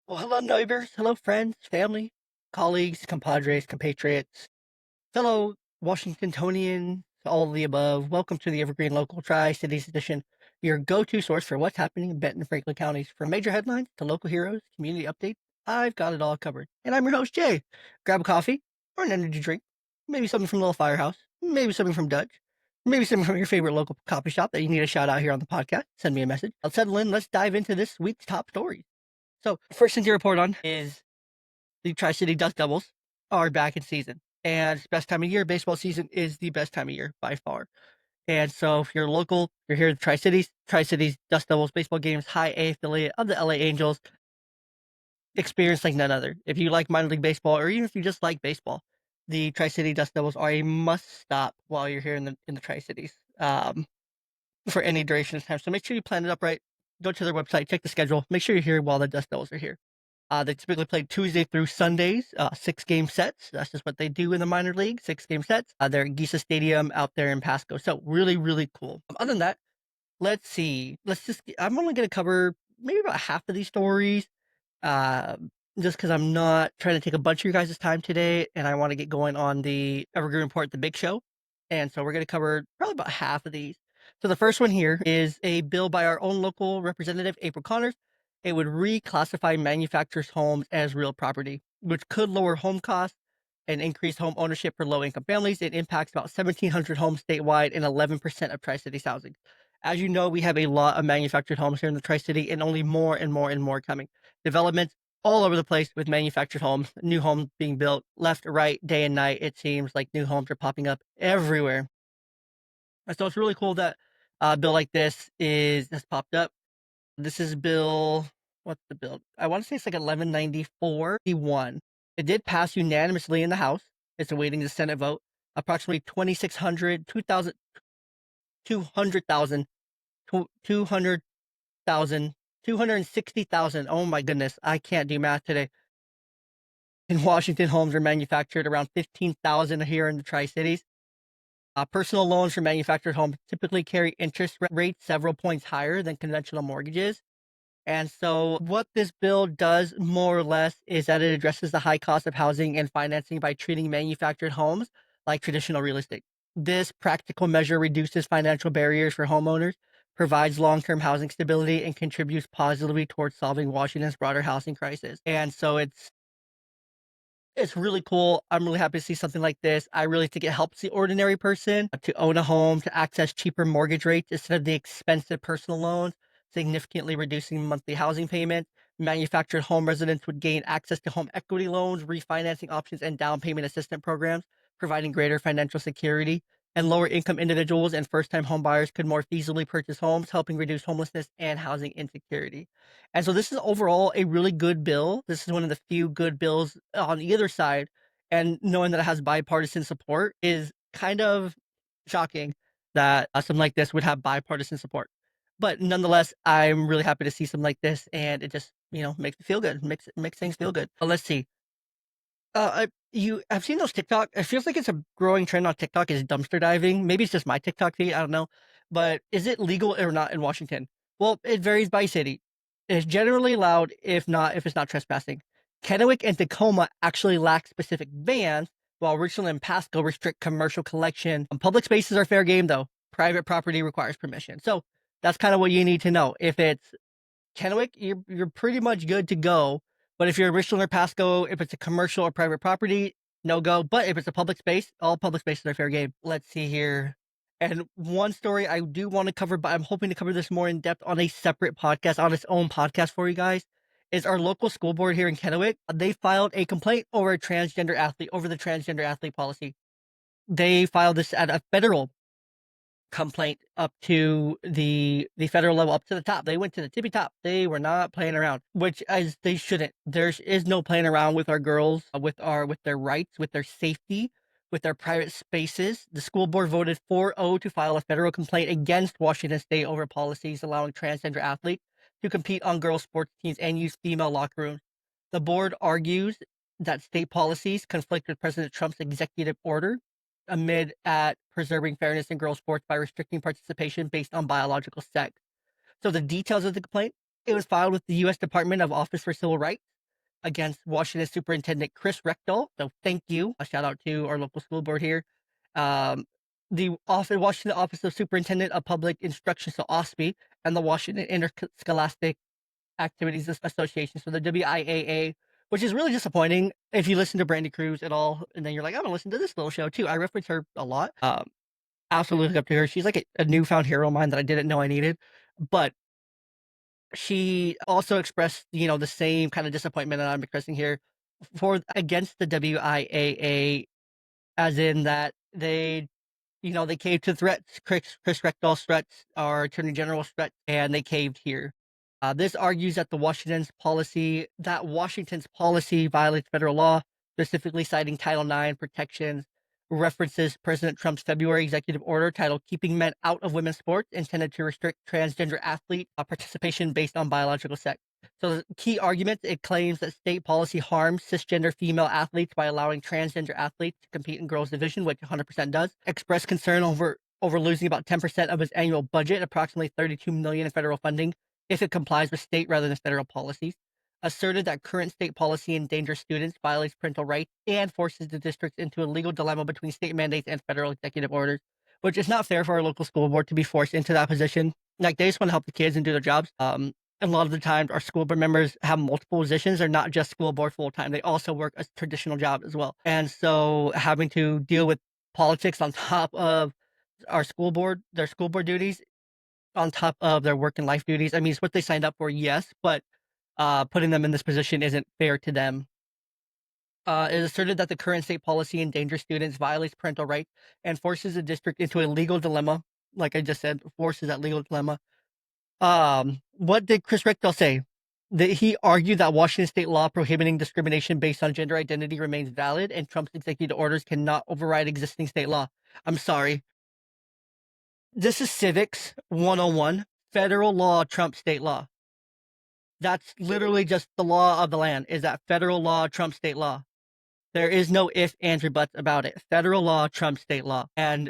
Well, hello, neighbors. Hello, friends, family, colleagues, compadres, compatriots, fellow Washingtonians, all of the above. Welcome to the Evergreen Local Tri-Cities Edition, your go-to source for what's happening in Benton and Franklin counties. From major headlines to local heroes, community updates, I've got it all covered. And I'm your host, Jay. Grab a coffee or an energy drink, maybe something from Little Firehouse, maybe something from Dutch, maybe something from your favorite local coffee shop that you need a shout out here on the podcast. Send me a message. I'll settle in. Let's dive into this week's top stories. So, first thing to report on is the Tri-City Dust Devils are back in season. And it's best time of year. Baseball season is the best time of year by far. And so if you're local, you're here at the Tri-Cities Dust Devils baseball games, high A affiliate of the LA Angels, experience like none other. If you like minor league baseball, or even if you just like baseball, the Tri-City Dust Devils are a must stop while you're here in the Tri-Cities for any duration of time. So make sure you plan it up right. Go to their website, check the schedule, make sure you're here while the Dust Devils are here. They typically play Tuesday through Sundays, 6-game sets. That's just what they do in the minor league, 6-game sets. They're at Gisa Stadium out there in Pasco. So really, really cool. Other than that, let's see. I'm only going to cover maybe about half of these stories, uh, just because I'm not trying to take a bunch of your guys' time today, and I want to get going on the Evergreen Report, the big show. And so we're going to cover probably about half of these. So the first one here is a bill by our own local representative, April Connors. It would reclassify manufacturers' homes as real property, which could lower home costs and increase home ownership for low-income families. It impacts about 1,700 homes statewide and 11% of Tri-Cities housing. As you know, we have a lot of manufactured homes here in the Tri-City, and only more and more and more coming. Developments all over the place with manufactured homes, new homes being built left, right, day and night. It seems like new homes are popping up everywhere. And so it's really cool that a bill like this has popped up. This is what's the bill? I want to say it's like 1194. He won. It did pass unanimously in the House. It's awaiting the Senate vote. Approximately 2,600, 2,000, 200,000, 200,000, 260,000. Oh my goodness. I can't do math today. In Washington, homes are manufactured around 15,000 here in the Tri-Cities. Personal loans for manufactured homes typically carry interest rates several points higher than conventional mortgages. And so, what this bill does more or less is that it addresses the high cost of housing and financing by treating manufactured homes like traditional real estate. This practical measure reduces financial barriers for homeowners, provides long term housing stability, and contributes positively towards solving Washington's broader housing crisis. And so, it's really cool. I'm really happy to see something like this. I really think it helps the ordinary person to own a home, to access cheaper mortgage rates instead of the expensive personal loans, significantly reducing monthly housing payments. Manufactured home residents would gain access to home equity loans, refinancing options, and down payment assistance programs, providing greater financial security. And lower income individuals and first time home buyers could more feasibly purchase homes, helping reduce homelessness and housing insecurity. And so this is overall a really good bill. This is one of the few good bills on either side. And knowing that it has bipartisan support is kind of shocking that something like this would have bipartisan support. But nonetheless, I'm really happy to see something like this, and it just makes me feel good, makes things feel good. But let's see. I've seen those TikTok. It feels like it's a growing trend on TikTok is dumpster diving. Maybe it's just my TikTok feed. I don't know. But is it legal or not in Washington? Well, it varies by city. It's generally allowed if it's not trespassing. Kennewick and Tacoma actually lack specific bans, while Richland and Pasco restrict commercial collection. Public spaces are fair game though. Private property requires permission. So that's kind of what you need to know. If it's Kennewick, you're pretty much good to go. But if you're in Richland or Pasco, if it's a commercial or private property, no go. But if it's a public space, all public spaces are fair game. Let's see here. And one story I do want to cover, but I'm hoping to cover this more in depth on a separate podcast, on its own podcast for you guys, is our local school board here in Kennewick. They filed a complaint over the transgender athlete policy. They filed this at a federal complaint up to the federal level, up to the top. They went to the tippy top. They were not playing around, which as they shouldn't. There is no playing around with our girls, with their rights, with their safety, with their private spaces. The school board voted 4-0 to file a federal complaint against Washington State over policies allowing transgender athletes to compete on girls' sports teams and use female locker rooms. The board argues that state policies conflict with President Trump's executive order amid at preserving fairness in girls' sports by restricting participation based on biological sex. So the details of the complaint, it was filed with the U.S. Department of Office for Civil Rights. against Washington Superintendent Chris Reckdahl. So thank you. A shout out to our local school board here. The Washington Office of Superintendent of Public Instruction, so OSPI, and the Washington Interscholastic Activities Association, so the WIAA, which is really disappointing if you listen to Brandy Cruz at all, and then you're like, I'm gonna listen to this little show too. I reference her a lot. Absolutely look up to her. She's like a newfound hero of mine that I didn't know I needed. But she also expressed, the same kind of disappointment that I'm expressing here for against the WIAA, as in that they caved to threats. Chris Reckdahl's threats, our Attorney General's threats, and they caved here. This argues that Washington's policy violates federal law, specifically citing Title IX protections, references President Trump's February executive order titled "Keeping Men Out of Women's Sports," intended to restrict transgender athlete participation based on biological sex. So the key argument, it claims that state policy harms cisgender female athletes by allowing transgender athletes to compete in girls' division, which 100% does. Expressed concern over losing about 10% of its annual budget, approximately $32 million in federal funding, if it complies with state rather than federal policies. Asserted that current state policy endangers students, violates parental rights, and forces the districts into a legal dilemma between state mandates and federal executive orders, which is not fair for our local school board to be forced into that position. Like, they just want to help the kids and do their jobs. A lot of the times, our school board members have multiple positions. They're not just school board full time. They also work a traditional job as well. And so having to deal with politics on top of their school board duties, on top of their work and life duties. I mean, it's what they signed up for, yes, but putting them in this position isn't fair to them. It is asserted that the current state policy endangers students, violates parental rights, and forces the district into a legal dilemma. Like I just said, forces that legal dilemma. What did Chris Reckdahl say? That he argued that Washington state law prohibiting discrimination based on gender identity remains valid, and Trump's executive orders cannot override existing state law. I'm sorry. This is civics 101. Federal law trumps state law. That's literally just the law of the land, is that federal law trumps state law. There is no if, ands, or buts about it. Federal law trumps state law. And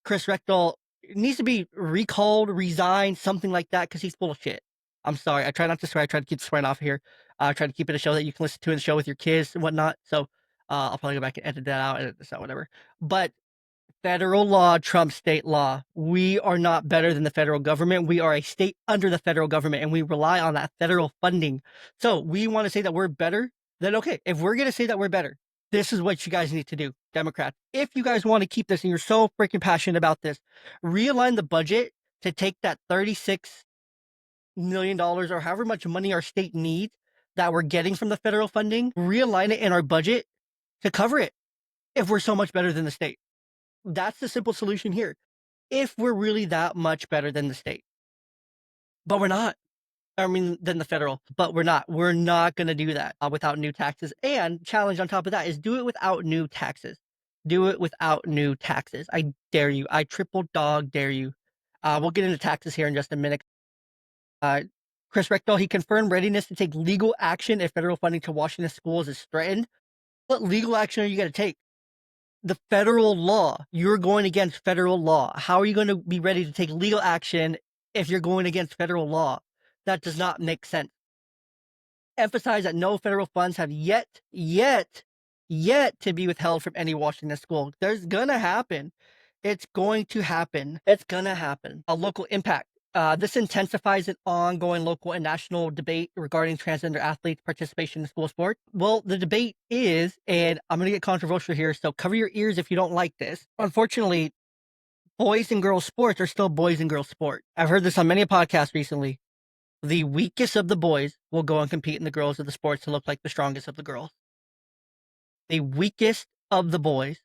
Chris Reckdahl needs to be recalled, resigned, something like that, because he's full of shit. I'm sorry. I try not to swear. I try to keep swearing off here. I try to keep it a show that you can listen to in the show with your kids and whatnot. So I'll probably go back and edit that out, edit this out, whatever. But federal law trumps state law. We are not better than the federal government. We are a state under the federal government, and we rely on that federal funding. So we want to say that we're better, then okay. If we're going to say that we're better, this is what you guys need to do, Democrats. If you guys want to keep this and you're so freaking passionate about this, realign the budget to take that $36 million or however much money our state needs that we're getting from the federal funding, realign it in our budget to cover it if we're so much better than the state. That's the simple solution here. If we're really that much better than the state, but we're not. I mean, than the federal, but we're not. We're not going to do that without new taxes. And challenge on top of that is do it without new taxes. Do it without new taxes. I dare you. I triple dog dare you. We'll get into taxes here in just a minute. Chris Reckdahl, he confirmed readiness to take legal action if federal funding to Washington schools is threatened. What legal action are you going to take? The federal law. You're going against federal law. How are you going to be ready to take legal action if you're going against federal law? That does not make sense. Emphasize that no federal funds have yet to be withheld from any Washington school. There's gonna happen. It's going to happen. It's gonna happen. A local impact. This intensifies an ongoing local and national debate regarding transgender athletes' participation in school sports. Well, the debate is, and I'm going to get controversial here, so cover your ears if you don't like this. Unfortunately, boys and girls sports are still boys and girls sport. I've heard this on many podcasts recently. The weakest of the boys will go and compete in the girls of the sports to look like the strongest of the girls. The weakest of the boys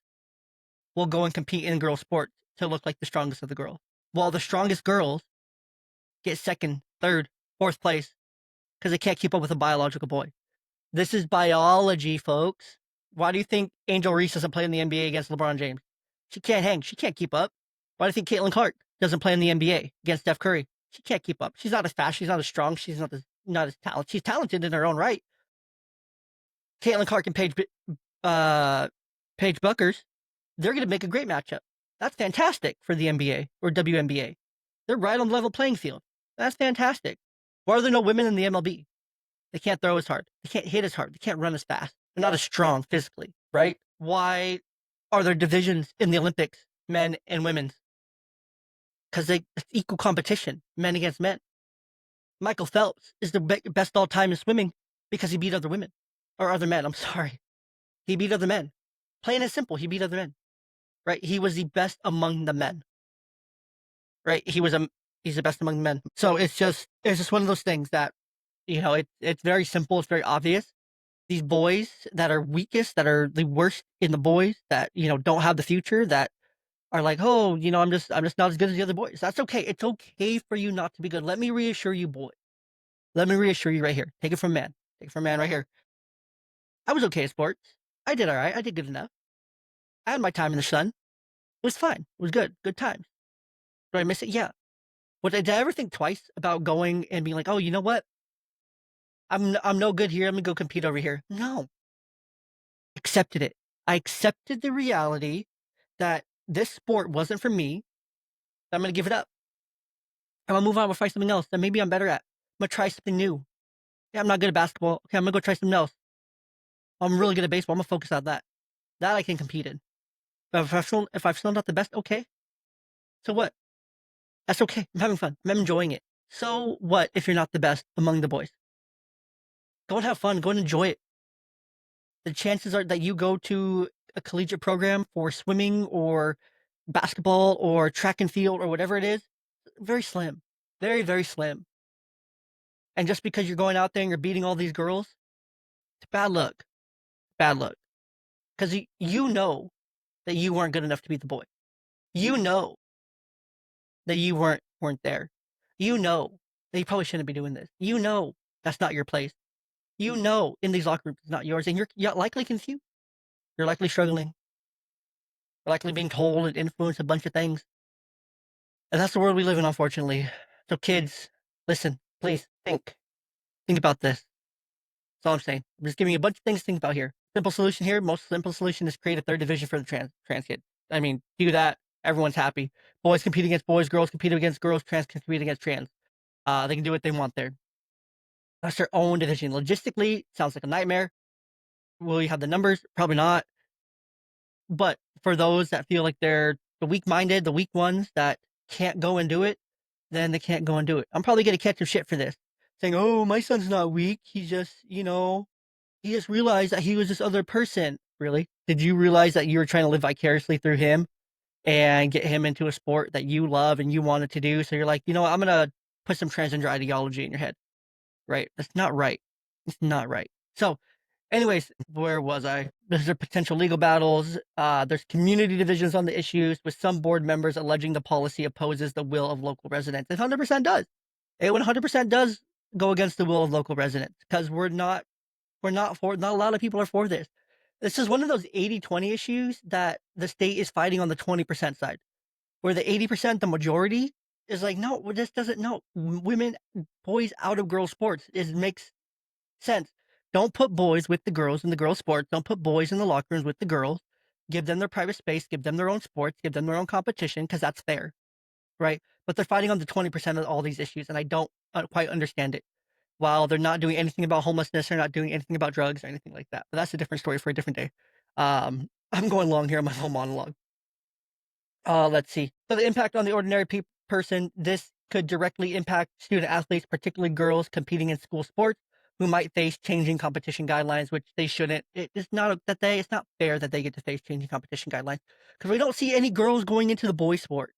will go and compete in girls sports to look like the strongest of the girls. While the strongest girls get second, third, fourth place because they can't keep up with a biological boy. This is biology, folks. Why do you think Angel Reese doesn't play in the NBA against LeBron James? She can't hang. She can't keep up. Why do you think Caitlin Clark doesn't play in the NBA against Steph Curry? She can't keep up. She's not as fast. She's not as strong. She's not as talented. She's talented in her own right. Caitlin Clark and Paige Buckers, they're going to make a great matchup. That's fantastic for the NBA or WNBA. They're right on the level playing field. That's fantastic. Why are there no women in the MLB? They can't throw as hard. They can't hit as hard. They can't run as fast. They're not as strong physically, right? Why are there divisions in the Olympics, men and women's? Because it's equal competition, men against men. Michael Phelps is the best all time in swimming because he beat other women or other men. I'm sorry. He beat other men. Plain and simple, he beat other men, right? He was the best among the men, right? He's the best among the men. So it's just one of those things that, it's very simple. It's very obvious. These boys that are weakest, that are the worst in the boys, that, don't have the future, that are like, oh, I'm just not as good as the other boys. That's okay. It's okay for you not to be good. Let me reassure you, boy. Let me reassure you right here. Take it from man. Take it from man right here. I was okay at sports. I did all right. I did good enough. I had my time in the sun. It was fine. It was good. Good times. Did I miss it? Yeah. Did I ever think twice about going and being like, oh, you know what? I'm no good here. I'm gonna go compete over here. No. Accepted it. I accepted the reality that this sport wasn't for me. I'm gonna give it up. I'm gonna move on and find something else that maybe I'm better at. I'm gonna try something new. Yeah, I'm not good at basketball. Okay, I'm gonna go try something else. I'm really good at baseball. I'm gonna focus on that. That I can compete in. But if I'm still not the best, okay. So what? That's okay. I'm having fun. I'm enjoying it. So what if you're not the best among the boys? Go and have fun. Go and enjoy it. The chances are that you go to a collegiate program for swimming or basketball or track and field or whatever it is, very slim. Very, very slim. And just because you're going out there and you're beating all these girls, it's bad luck. Bad luck. Because you know that you weren't good enough to beat the boy. You know that you weren't there. You know that you probably shouldn't be doing this. You know that's not your place. You know in these locker rooms it's not yours, and you're likely confused. You're likely struggling. You're likely being told and influenced a bunch of things. And that's the world we live in, unfortunately. So kids, listen, please think about this. That's all I'm saying. I'm just giving you a bunch of things to think about here. Simple solution here. Most simple solution is create a third division for the trans kid. I mean, do that. Everyone's happy. Boys compete against boys. Girls compete against girls. Trans compete against trans. They can do what they want there. That's their own division. Logistically, sounds like a nightmare. Will you have the numbers? Probably not. But for those that feel like they're the weak-minded, the weak ones that can't go and do it, then they can't go and do it. I'm probably gonna catch some shit for this, saying, "Oh, my son's not weak. He just, he just realized that he was this other person." Really? Did you realize that you were trying to live vicariously through him and get him into a sport that you love and you wanted to do? So you're like, what? I'm gonna put some transgender ideology in your head, right? That's not right. It's not right. So anyways, where was I? There's potential legal battles. There's community divisions on the issues, with some board members alleging the policy opposes the will of local residents. It 100% does. It 100% does go against the will of local residents, because not a lot of people are for this. This is one of those 80-20 issues that the state is fighting on the 20% side, where the 80%, the majority, is like, no, this doesn't, no, women, boys out of girls sports. It makes sense. Don't put boys with the girls in the girls' sports. Don't put boys in the locker rooms with the girls. Give them their private space. Give them their own sports. Give them their own competition, because that's fair, right? But they're fighting on the 20% of all these issues, and I don't quite understand it. While they're not doing anything about homelessness, they're not doing anything about drugs or anything like that. But that's a different story for a different day. I'm going long here on my whole monologue. Let's see. So the impact on the ordinary person, this could directly impact student athletes, particularly girls competing in school sports, who might face changing competition guidelines, which they shouldn't. It's not fair that they get to face changing competition guidelines, because we don't see any girls going into the boys sport,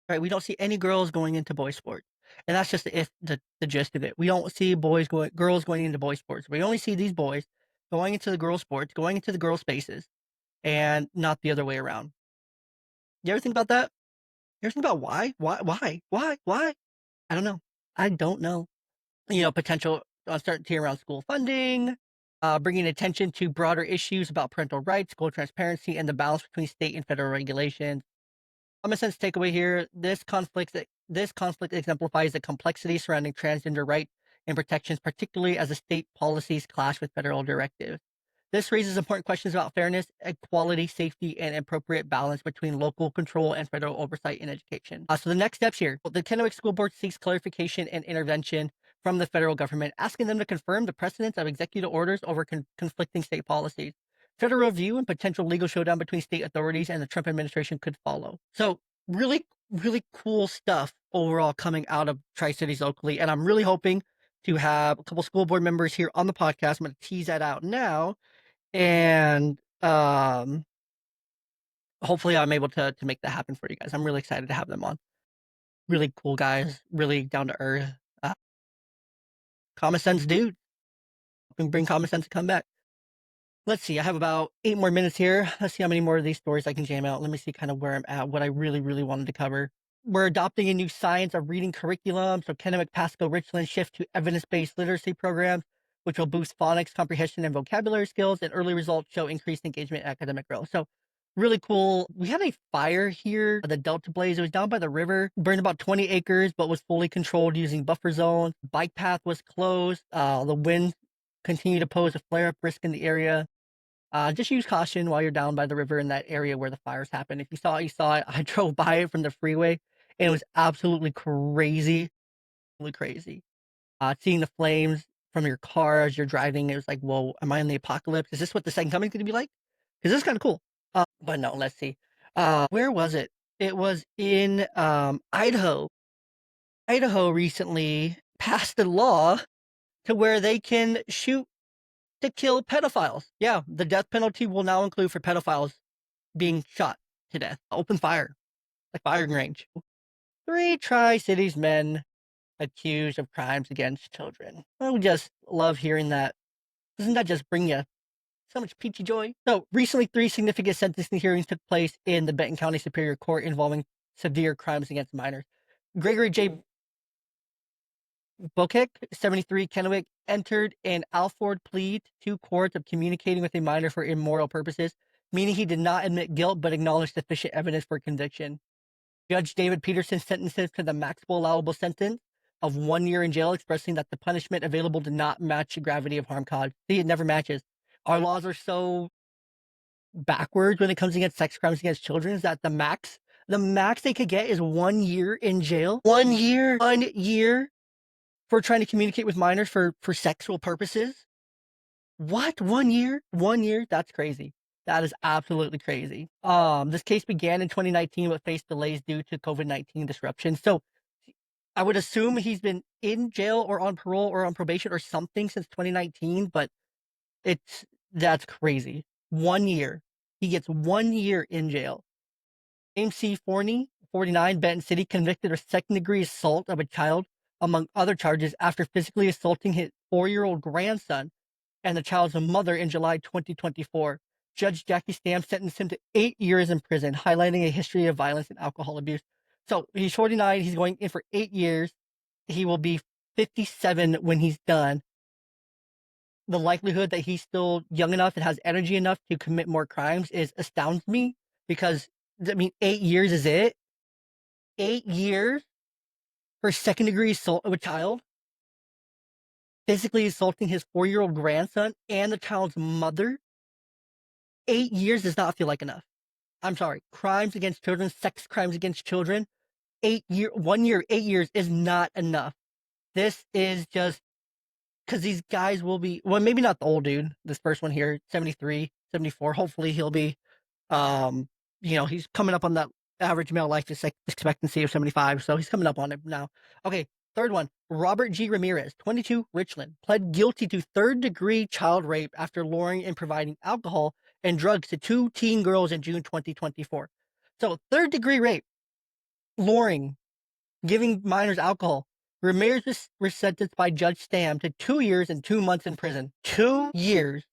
right? We don't see any girls going into boys sport. And that's just the gist of it. We don't see girls going into boys sports. We only see these boys going into the girls sports, going into the girls spaces, and not the other way around. You ever think about that? You ever think about why? Why? I don't know. I don't know. Potential uncertainty around school funding, bringing attention to broader issues about parental rights, school transparency, and the balance between state and federal regulations. Common sense takeaway here: this conflict exemplifies the complexity surrounding transgender rights and protections, particularly as the state policies clash with federal directives. This raises important questions about fairness, equality, safety, and appropriate balance between local control and federal oversight in education. So the next steps here: the Kennewick School Board seeks clarification and intervention from the federal government, asking them to confirm the precedence of executive orders over conflicting state policies. Federal review and potential legal showdown between state authorities and the Trump administration could follow. So really, really cool stuff overall coming out of Tri-Cities locally. And I'm really hoping to have a couple school board members here on the podcast. I'm going to tease that out now. And hopefully I'm able to make that happen for you guys. I'm really excited to have them on. Really cool guys, really down to earth. Common sense dude. Bring common sense to come back. Let's see, I have about 8 more minutes here. Let's see how many more of these stories I can jam out. Let me see kind of where I'm at, what I really, really wanted to cover. We're adopting a new science of reading curriculum. So Kennewick, Pasco, Richland shift to evidence-based literacy programs, which will boost phonics, comprehension, and vocabulary skills, and early results show increased engagement and academic growth. So really cool. We had a fire here, the Delta Blaze. It was down by the river, burned about 20 acres, but was fully controlled using buffer zone. Bike path was closed. The wind continued to pose a flare-up risk in the area. Just use caution while you're down by the river in that area where the fires happened. If you saw it, you saw it. I drove by it from the freeway, and it was absolutely crazy, really crazy. Seeing the flames from your car as you're driving, it was like, whoa, am I in the apocalypse? Is this what the second coming is going to be like? Because this is kind of cool. But no, let's see. Where was it? It was in Idaho. Idaho recently passed a law to where they can shoot to kill pedophiles. Yeah, the death penalty will now include for pedophiles being shot to death. Open fire, like firing range. 3 Tri-Cities men accused of crimes against children. I would just love hearing that. Doesn't that just bring you so much peachy joy? So recently, 3 significant sentencing hearings took place in the Benton County Superior Court involving severe crimes against minors. Gregory J. Bokek, 73, Kennewick, entered an Alford plea to 2 courts of communicating with a minor for immoral purposes, meaning he did not admit guilt but acknowledged sufficient evidence for conviction. Judge David Peterson sentenced him to the maximum allowable sentence of 1 year in jail, expressing that the punishment available did not match the gravity of harm caused. See, it never matches. Our laws are so backwards when it comes against sex crimes against children is that the max they could get is 1 year in jail. 1 year. 1 year for trying to communicate with minors for sexual purposes. What? 1 year? 1 year? That's crazy. That is absolutely crazy. This case began in 2019 but faced delays due to COVID-19 disruption. So I would assume he's been in jail or on parole or on probation or something since 2019, but that's crazy. 1 year. He gets 1 year in jail. James C. Forney, 49, Benton City, convicted of second-degree assault of a child, among other charges, after physically assaulting his 4-year-old grandson and the child's mother in July 2024. Judge Jackie Stam sentenced him to 8 years in prison, highlighting a history of violence and alcohol abuse. So he's 49. He's going in for 8 years. He will be 57 when he's done. The likelihood that he's still young enough and has energy enough to commit more crimes astounds me, because, I mean, 8 years is it? 8 years for second-degree assault of a child? Physically assaulting his 4-year-old grandson and the child's mother? 8 years does not feel like enough. I'm sorry. Crimes against children, sex crimes against children, 1 year, 8 years is not enough. This is just because these guys will be, well, maybe not the old dude, this first one here, 73, 74. Hopefully he'll be, he's coming up on that average male life expectancy of 75. So he's coming up on it now. Okay. Third one, Robert G. Ramirez, 22, Richland, pled guilty to 3rd-degree child rape after luring and providing alcohol and drugs to 2 teen girls in June 2024. So 3rd-degree rape, luring, giving minors alcohol. Ramirez was sentenced by Judge Stam to 2 years and 2 months in prison. 2 years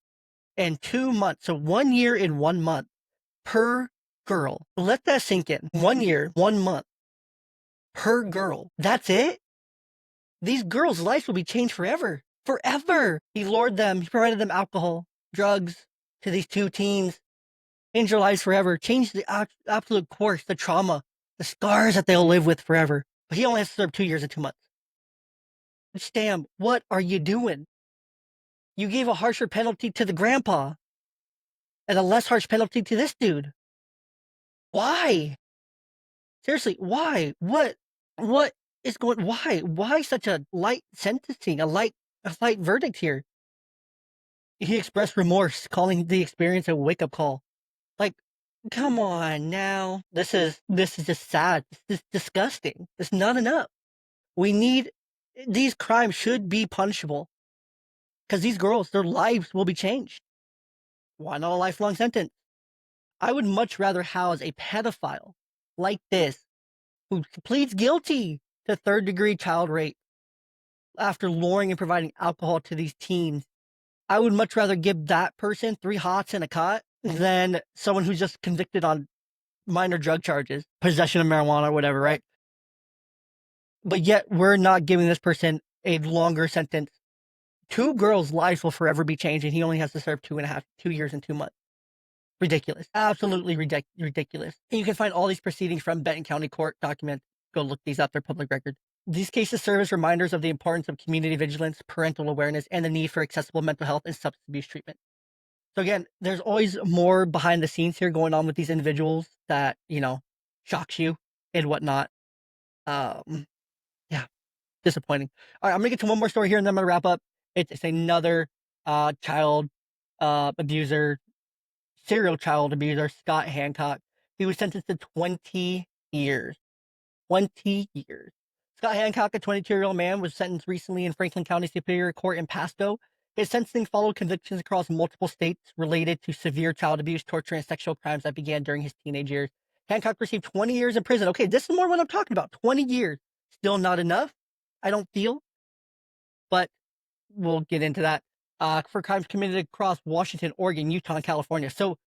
and 2 months. So 1 year and 1 month per girl. Let that sink in. 1 year, 1 month per girl. That's it? These girls' lives will be changed forever. Forever. He lured them. He provided them alcohol, drugs to these 2 teens. Changed their lives forever. Changed the absolute course, the trauma, the scars that they'll live with forever. But he only has to serve 2 years and 2 months. Stam, what are you doing? You gave a harsher penalty to the grandpa and a less harsh penalty to this dude. Why? Seriously, why? What is going? Why such a light sentencing, a light verdict here? He expressed remorse, calling the experience a wake-up call. Like, come on now. This is just sad. This is disgusting. It's not enough. We need these crimes should be punishable because these girls, their lives will be changed. Why not a lifelong sentence? I would much rather house a pedophile like this who pleads guilty to third-degree child rape after luring and providing alcohol to these teens. I would much rather give that person 3 hots and a cot than someone who's just convicted on minor drug charges, possession of marijuana or whatever, right? But yet we're not giving this person a longer sentence. 2 girls' lives will forever be changed, and he only has to serve 2 years and 2 months. Ridiculous. Absolutely ridiculous. And you can find all these proceedings from Benton County Court documents. Go look these up, they're public record. These cases serve as reminders of the importance of community vigilance, parental awareness, and the need for accessible mental health and substance abuse treatment. So again, there's always more behind the scenes here going on with these individuals that, shocks you and whatnot. Yeah, disappointing. All right, I'm gonna get to one more story here and then I'm gonna wrap up. It's another child abuser, serial child abuser, Scott Hancock. He was sentenced to 20 years. 20 years. Scott Hancock, a 22-year-old man, was sentenced recently in Franklin County Superior Court in Pasco. His sentencing followed convictions across multiple states related to severe child abuse, torture, and sexual crimes that began during his teenage years. Hancock received 20 years in prison. Okay, this is more what I'm talking about. 20 years. Still not enough, I don't feel, but we'll get into that. For crimes committed across Washington, Oregon, Utah, and California. So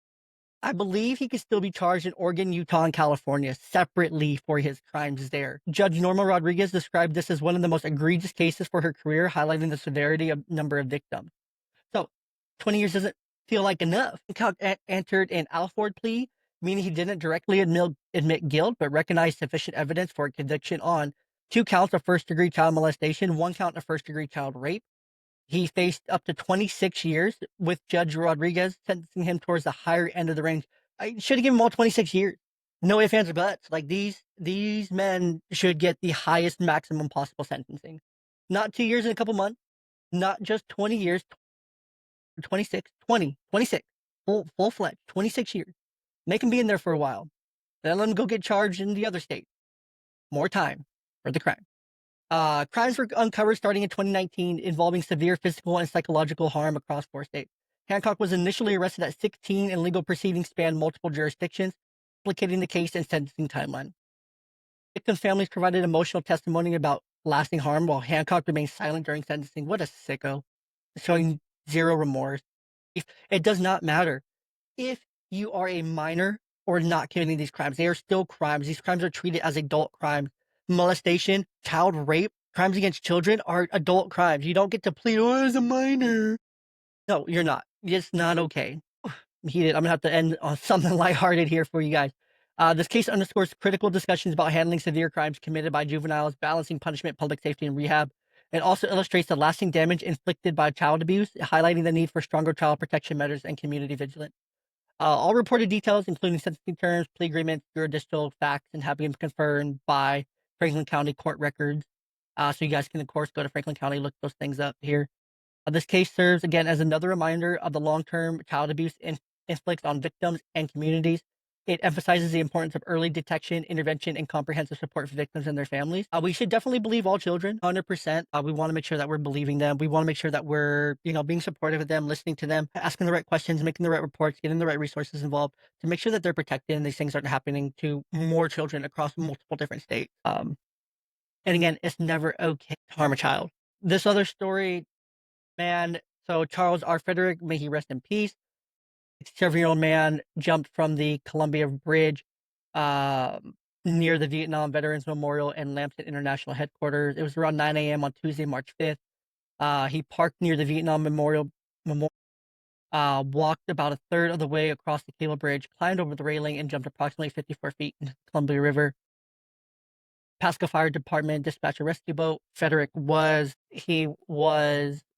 I believe he could still be charged in Oregon, Utah, and California separately for his crimes there. Judge Norma Rodriguez described this as one of the most egregious cases for her career, highlighting the severity of number of victims. So 20 years doesn't feel like enough. Hancock entered an Alford plea, meaning he didn't directly admit guilt, but recognized sufficient evidence for a conviction on 2 counts of first-degree child molestation, 1 count of first-degree child rape. He faced up to 26 years, with Judge Rodriguez sentencing him towards the higher end of the range. I should have given him all 26 years. No ifs, ands, or buts. Like these men should get the highest maximum possible sentencing. Not 2 years and a couple months, not just 20 years, 26, 20, 26, full-fledged, 26 years. Make him be in there for a while. Then let him go get charged in the other state. More time for the crime. Crimes were uncovered starting in 2019 involving severe physical and psychological harm across 4 states. Hancock was initially arrested at 16 and legal proceedings spanned multiple jurisdictions, complicating the case and sentencing timeline. Victims' families provided emotional testimony about lasting harm while Hancock remained silent during sentencing. What a sicko. Showing zero remorse. It does not matter if you are a minor or not committing these crimes. They are still crimes. These crimes are treated as adult crimes. Molestation, child rape, crimes against children are adult crimes. You don't get to plead, oh, as a minor. No, you're not. It's not okay. Heated. I'm gonna have to end on something lighthearted here for you guys. This case underscores critical discussions about handling severe crimes committed by juveniles, balancing punishment, public safety, and rehab. It also illustrates the lasting damage inflicted by child abuse, highlighting the need for stronger child protection measures and community vigilance. All reported details, including sentencing terms, plea agreements, jurisdictional facts, and have been confirmed by Franklin County court records. So you guys can, of course, go to Franklin County, look those things up here. This case serves, again, as another reminder of the long-term child abuse inflicts on victims and communities. It emphasizes the importance of early detection, intervention, and comprehensive support for victims and their families. We should definitely believe all children, 100%. We want to make sure that we're believing them. We want to make sure that we're, being supportive of them, listening to them, asking the right questions, making the right reports, getting the right resources involved to make sure that they're protected and these things aren't happening to more children across multiple different states. And again, it's never okay to harm a child. This other story, man, so Charles R. Frederick, may he rest in peace. 7-year-old man jumped from the Columbia Bridge near the Vietnam Veterans Memorial and Lampton International Headquarters. It was around 9 a.m. on Tuesday, March 5th. He parked near the Vietnam Memorial, walked about a third of the way across the cable bridge, climbed over the railing, and jumped approximately 54 feet into the Columbia River. Pasco Fire Department dispatched a rescue boat. Frederick was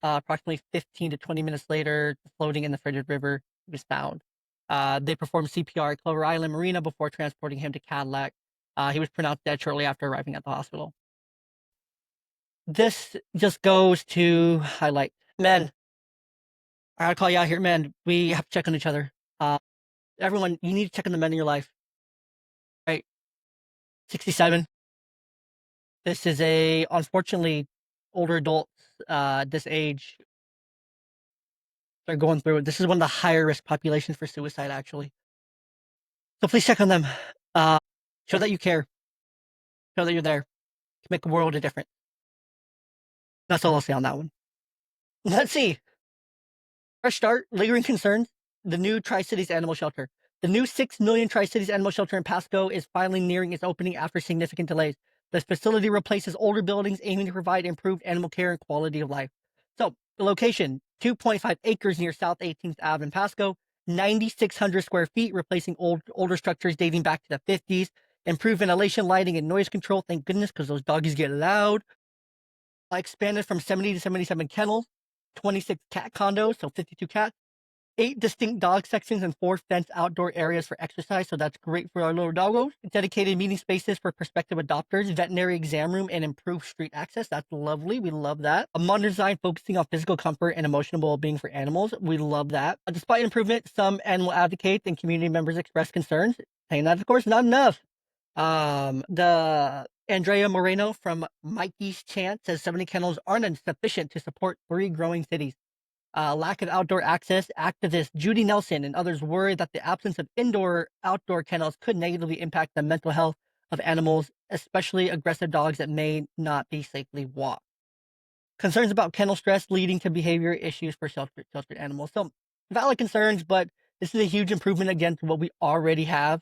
approximately 15 to 20 minutes later floating in the frigid river. He was found. They performed CPR at Clover Island Marina before transporting him to Cadillac. He was pronounced dead shortly after arriving at the hospital. this just goes to highlight men. I gotta call you out here, man. We have to check on each other. Everyone, you need to check on the men in your life. Right? 67. This is unfortunately, older adults, this age are going through it. This is one of the higher risk populations for suicide, actually. So please check on them. Show that you care. Show that you're there. To make a world of difference. That's all I'll say on that one. Let's see. Fresh start, lingering concerns. The new Tri-Cities Animal Shelter. The new 6 million Tri-Cities Animal Shelter in Pasco is finally nearing its opening after significant delays. This facility replaces older buildings aiming to provide improved animal care and quality of life. So, the location, 2.5 acres near South 18th Ave in Pasco, 9,600 square feet, replacing older structures dating back to the 50s. Improved ventilation, lighting, and noise control. Thank goodness, because those doggies get loud. Expanded from 70 to 77 kennels, 26 cat condos, so 52 cats, 8 distinct dog sections, and 4 fenced outdoor areas for exercise, so that's great for our little doggos. Dedicated meeting spaces for prospective adopters, veterinary exam room, and improved street access. That's lovely. We love that. A modern design focusing on physical comfort and emotional well-being for animals. We love that. Despite improvement, some animal advocates and community members expressed concerns, saying that, of course, not enough. The Andrea Moreno from Mikey's Chance says 70 kennels aren't sufficient to support 3 growing cities. Lack of outdoor access. Activist Judy Nelson and others worry that the absence of outdoor kennels could negatively impact the mental health of animals, especially aggressive dogs that may not be safely walked. Concerns about kennel stress leading to behavior issues for sheltered animals. So valid concerns, but this is a huge improvement against what we already have.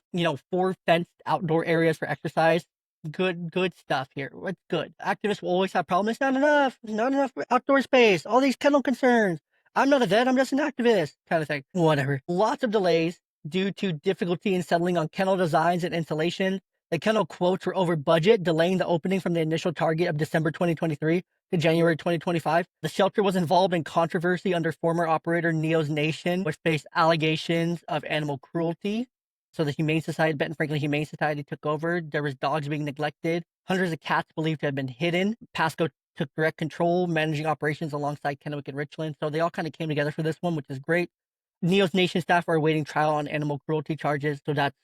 4 fenced outdoor areas for exercise. Good stuff here. What's good? Activists will always have problems. It's not enough. There's not enough outdoor space. All these kennel concerns. I'm not a vet. I'm just an activist, kind of thing. Whatever. Lots of delays due to difficulty in settling on kennel designs and installation. The kennel quotes were over budget, delaying the opening from the initial target of December 2023 to January 2025. The shelter was involved in controversy under former operator Neo's Nation, which faced allegations of animal cruelty. So the Humane Society, Benton Franklin Humane Society, took over. There was dogs being neglected. Hundreds of cats believed to have been hidden. Pasco took direct control, managing operations alongside Kennewick and Richland. So they all kind of came together for this one, which is great. Neo's Nation staff are awaiting trial on animal cruelty charges. So that's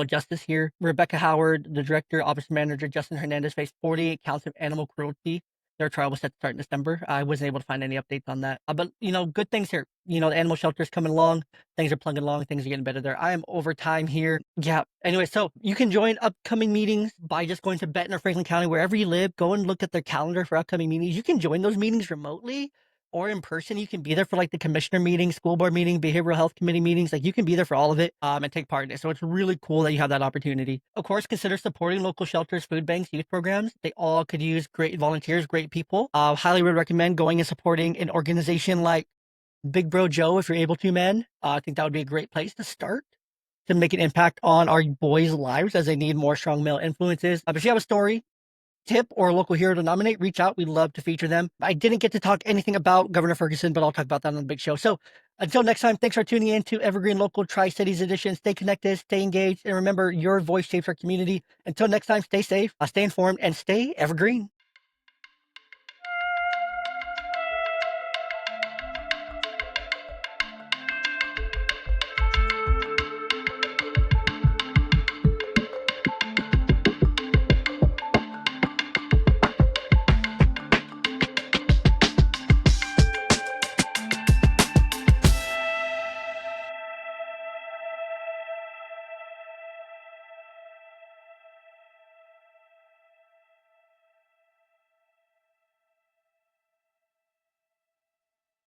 justice here. Rebecca Howard, the director, office manager, Justin Hernandez faced 48 counts of animal cruelty. Their trial was set to start in December. I wasn't able to find any updates on that. But, good things here. The animal shelter's coming along. Things are plugging along. Things are getting better there. I am over time here. Yeah. Anyway, so you can join upcoming meetings by just going to Benton or Franklin County, wherever you live. Go and look at their calendar for upcoming meetings. You can join those meetings remotely or in person. You can be there for the commissioner meeting, school board meeting, behavioral health committee meetings. You can be there for all of it and take part in it. So it's really cool that you have that opportunity. Of course, consider supporting local shelters, food banks, youth programs. They all could use great volunteers, great people. Highly would recommend going and supporting an organization like Big Bro Joe if you're able to, man. I think that would be a great place to start to make an impact on our boys' lives as they need more strong male influences. If you have a story, tip, or a local hero to nominate, reach out. We'd love to feature them. I didn't get to talk anything about Governor Ferguson, but I'll talk about that on the big show. So until next time, thanks for tuning in to Evergreen Local Tri-Cities Edition. Stay connected, stay engaged, and remember, your voice shapes our community. Until next time, stay safe, stay informed, and stay evergreen.